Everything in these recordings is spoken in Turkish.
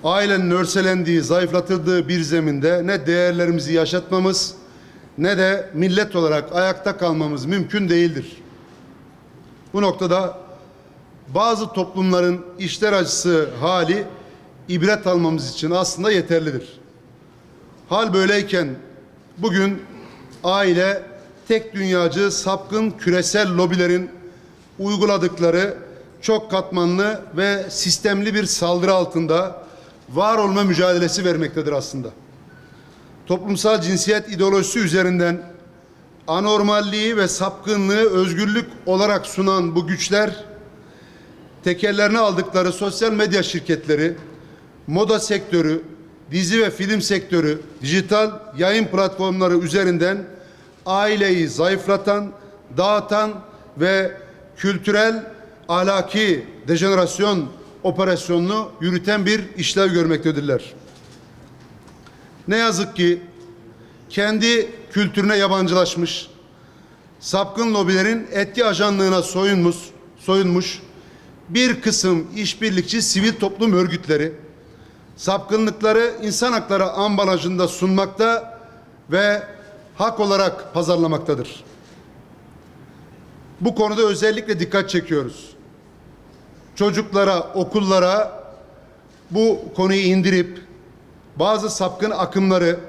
ailenin örselendiği, zayıflatıldığı bir zeminde ne değerlerimizi yaşatmamız ne de millet olarak ayakta kalmamız mümkün değildir. Bu noktada bazı toplumların işler acısı hali ibret almamız için aslında yeterlidir. Hal böyleyken bugün aile tek dünyacı, sapkın küresel lobilerin uyguladıkları çok katmanlı ve sistemli bir saldırı altında var olma mücadelesi vermektedir aslında. Toplumsal cinsiyet ideolojisi üzerinden anormalliği ve sapkınlığı özgürlük olarak sunan bu güçler, tekellerine aldıkları sosyal medya şirketleri, moda sektörü, dizi ve film sektörü, dijital yayın platformları üzerinden aileyi zayıflatan, dağıtan ve kültürel, ahlaki dejenerasyon operasyonunu yürüten bir işlev görmektedirler. Ne yazık ki kendi kültürüne yabancılaşmış, sapkın lobilerin etki ajanlığına soyunmuş bir kısım işbirlikçi sivil toplum örgütleri, sapkınlıkları insan hakları ambalajında sunmakta ve hak olarak pazarlamaktadır. Bu konuda özellikle dikkat çekiyoruz. Çocuklara, okullara bu konuyu indirip bazı sapkın akımları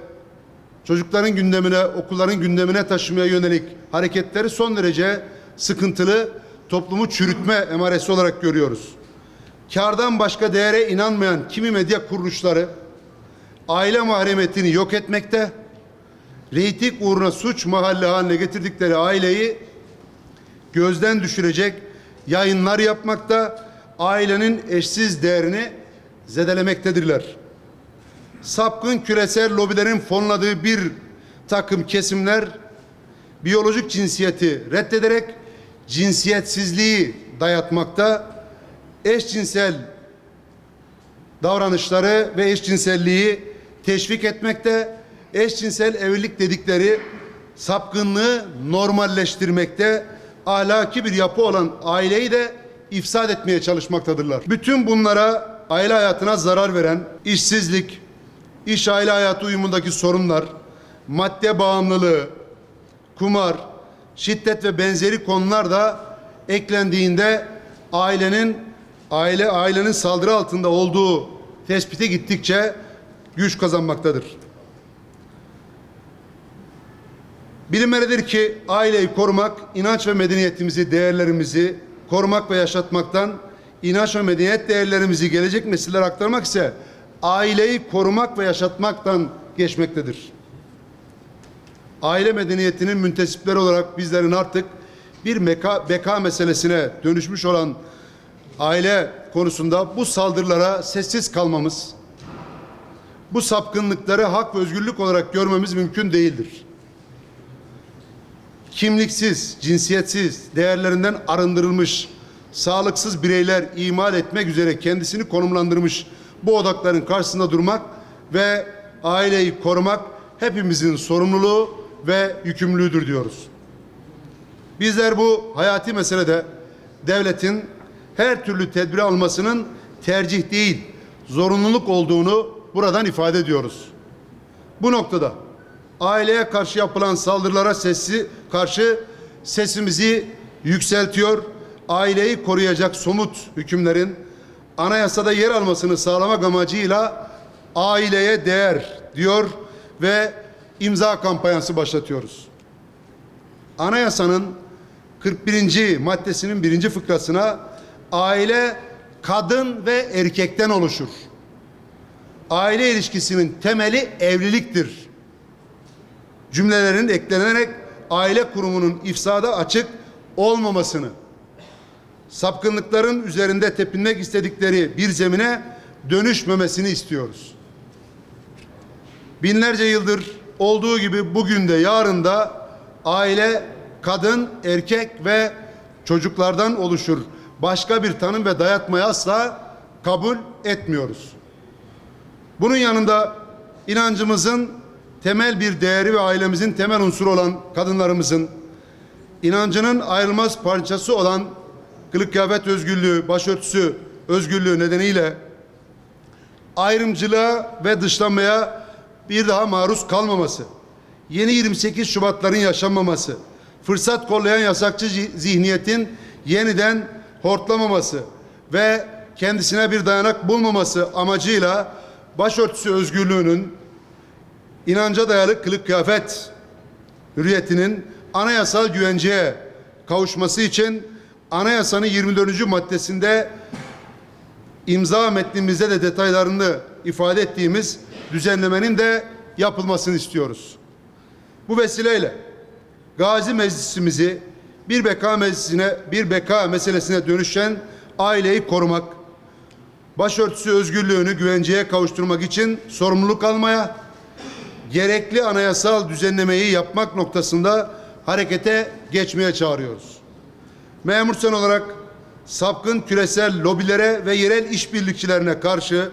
çocukların gündemine, okulların gündemine taşımaya yönelik hareketleri son derece sıkıntılı, toplumu çürütme emaresi olarak görüyoruz. Kârdan başka değere inanmayan kimi medya kuruluşları aile mahremiyetini yok etmekte, reyting uğruna suç mahalli haline getirdikleri aileyi gözden düşürecek yayınlar yapmakta, ailenin eşsiz değerini zedelemektedirler. Sapkın küresel lobilerin fonladığı bir takım kesimler biyolojik cinsiyeti reddederek cinsiyetsizliği dayatmakta, eşcinsel davranışları ve eşcinselliği teşvik etmekte, eşcinsel evlilik dedikleri sapkınlığı normalleştirmekte, ahlaki bir yapı olan aileyi de ifsad etmeye çalışmaktadırlar. Bütün bunlara aile hayatına zarar veren işsizlik, iş aile hayatı uyumundaki sorunlar, madde bağımlılığı, kumar, şiddet ve benzeri konular da eklendiğinde ailenin saldırı altında olduğu tespite gittikçe güç kazanmaktadır. Bilinmelidir ki aileyi korumak, inanç ve medeniyetimizi, değerlerimizi korumak ve yaşatmaktan, inanç ve medeniyet değerlerimizi gelecek nesillere aktarmak ise aileyi korumak ve yaşatmaktan geçmektedir. Aile medeniyetinin müntesipleri olarak bizlerin artık bir beka meselesine dönüşmüş olan aile konusunda bu saldırılara sessiz kalmamız, bu sapkınlıkları hak ve özgürlük olarak görmemiz mümkün değildir. Kimliksiz, cinsiyetsiz, değerlerinden arındırılmış, sağlıksız bireyler imal etmek üzere kendisini konumlandırmış bu odakların karşısında durmak ve aileyi korumak hepimizin sorumluluğu ve yükümlülüğüdür diyoruz. Bizler bu hayati meselede devletin her türlü tedbir almasının tercih değil, zorunluluk olduğunu buradan ifade ediyoruz. Bu noktada aileye karşı yapılan saldırılara karşı sesimizi yükseltiyor, aileyi koruyacak somut hükümlerin anayasada yer almasını sağlamak amacıyla aileye değer diyor ve imza kampanyası başlatıyoruz. Anayasanın 41. maddesinin 1. fıkrasına aile kadın ve erkekten oluşur. Aile ilişkisinin temeli evliliktir cümlelerin eklenerek aile kurumunun ifsada açık olmamasını, sapkınlıkların üzerinde tepinmek istedikleri bir zemine dönüşmemesini istiyoruz. Binlerce yıldır olduğu gibi bugün de yarın da aile kadın, erkek ve çocuklardan oluşur. Başka bir tanım ve dayatmayı asla kabul etmiyoruz. Bunun yanında inancımızın temel bir değeri ve ailemizin temel unsuru olan kadınlarımızın inancının ayrılmaz parçası olan kılık kıyafet özgürlüğü, başörtüsü özgürlüğü nedeniyle ayrımcılığa ve dışlanmaya bir daha maruz kalmaması, yeni 28 Şubatların yaşanmaması, fırsat kollayan yasakçı zihniyetin yeniden hortlamaması ve kendisine bir dayanak bulmaması amacıyla başörtüsü özgürlüğünün, inanca dayalı kılık kıyafet hürriyetinin anayasal güvenceye kavuşması için anayasanın 24. maddesinde imza metnimizde de detaylarını ifade ettiğimiz düzenlemenin de yapılmasını istiyoruz. Bu vesileyle Gazi Meclisimizi bir beka meselesine dönüşen aileyi korumak, başörtüsü özgürlüğünü güvenceye kavuşturmak için sorumluluk almaya, gerekli anayasal düzenlemeyi yapmak noktasında harekete geçmeye çağırıyoruz. Memur Sen olarak sapkın küresel lobilere ve yerel işbirlikçilerine karşı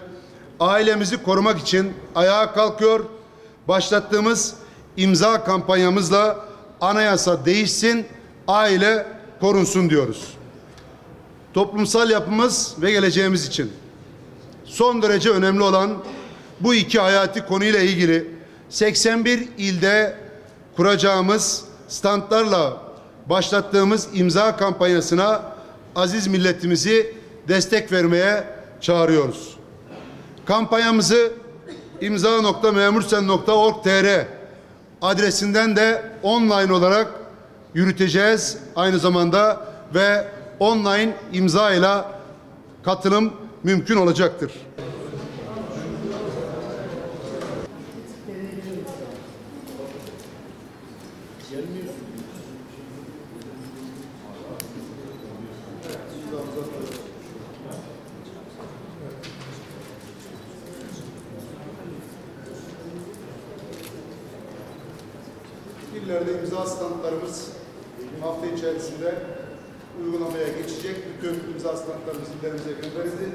ailemizi korumak için ayağa kalkıyor, başlattığımız imza kampanyamızla anayasa değişsin, aile korunsun diyoruz. Toplumsal yapımız ve geleceğimiz için son derece önemli olan bu iki hayati konuyla ilgili 81 ilde kuracağımız standlarla başlattığımız imza kampanyasına aziz milletimizi destek vermeye çağırıyoruz. Kampanyamızı imza.memursen.org.tr adresinden de online olarak yürüteceğiz aynı zamanda ve online imza ile katılım mümkün olacaktır. İllerde imza standlarımız hafta içerisinde uygulamaya geçecek. Bütün imza standlarımız illerimize gönderildi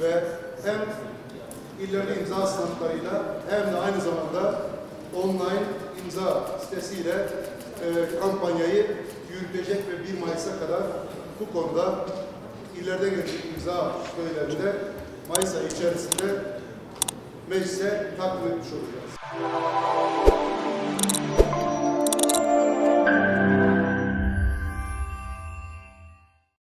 ve hem illerde imza standlarıyla hem de aynı zamanda online imza sitesiyle kampanyayı yürütecek ve 1 Mayıs'a kadar bu konuda illerden gelecek imza köylerinde Mayıs ayı içerisinde meclise takdim etmiş olacağız.